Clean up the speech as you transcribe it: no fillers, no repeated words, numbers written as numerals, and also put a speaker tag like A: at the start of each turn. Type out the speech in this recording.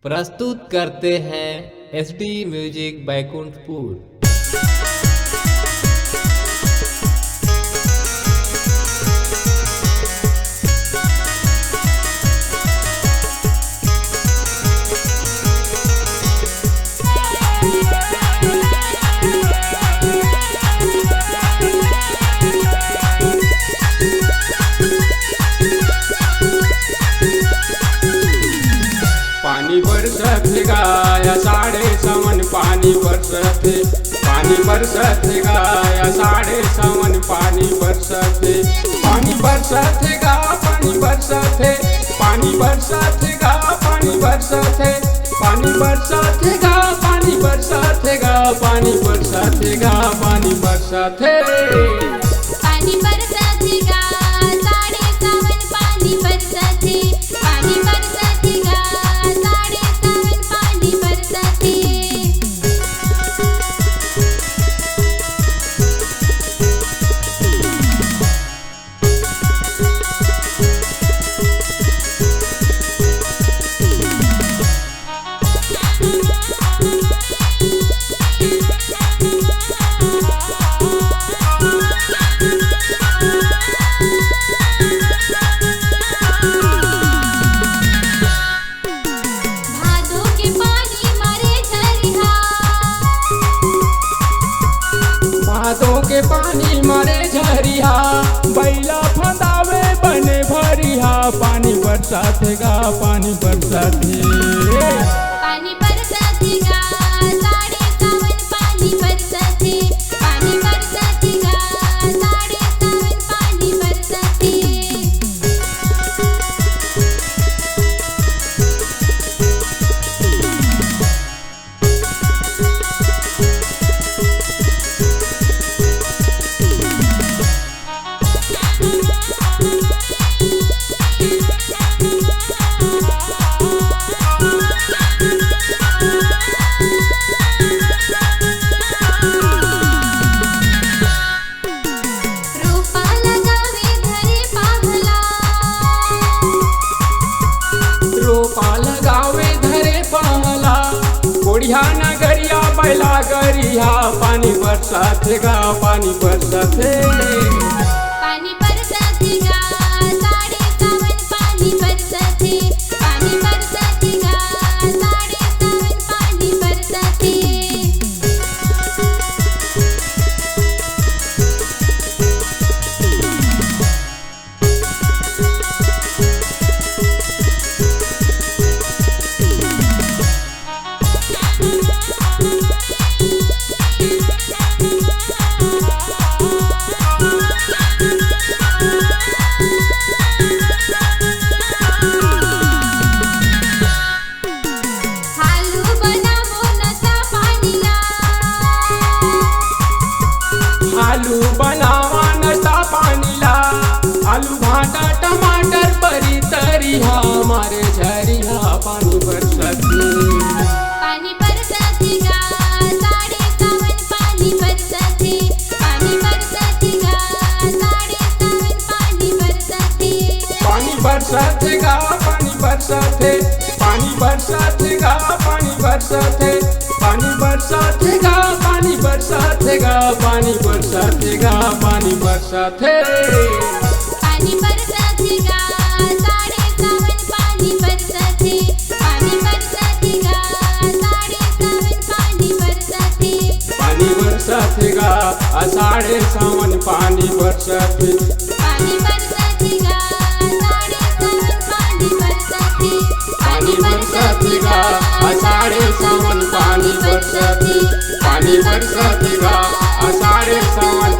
A: प्रस्तुत करते हैं एसडी म्यूजिक बैकुंठपुर।
B: पानी बरसत गाया साढ़े सावन पानी बरसत गाया साढ़े सावन पानी बरसत पानी बरसत गा पानी बरसत पानी बरसत गा पानी बरसत पानी बरसत गा पानी बरसत गा पानी बरसत गा पानी बरसत
C: पानी बरसत गा साढ़े सावन पानी बरसत पानी बरसत गा साढ़े सावन पानी बरसत।
B: भादों के पानी मारे झरिया बैला फंदावे बने भरिया पानी बरसात गा पानी बरसात
C: पानी बरसत गा साढ़े सावन पानी बरसत पानी बरसत गा साढ़े सावन पानी बरसत।
B: कोढ़िया नगरिया बैला गरिया पानी बरसात गा पानी बरसात
C: पानी बरसत गा साढ़े सावन पानी बरसत पानी बरसत गा साढ़े सावन पानी बरसत।
B: आलू बनावा नशा पानीला आलू भाटा टमाटर परी तरिया हमारे झरिया पानी बरसत
C: पानी बरसत गा साढ़े सावन पानी बरसत पानी बरसत गा साढ़े सावन पानी बरसत
B: पानी बरसत गा पानी बरसत पानी बरसत गा पानी बरसत पानी बरसत गा पानी बरसत गा पानी बरसत गा पानी बरसत
C: पानी बरसत गा साढ़े सावन पानी बरसत पानी बरसत गा साढ़े सावन पानी बरसत
B: पानी बरसत गा साढ़े सावन पानी बरसत
C: पानी बरसत गा साढ़े सावन पानी बरसत
B: पानी बरसत गा साढ़े सावन पानी बरसत पानी बरसत गा साढ़े सावन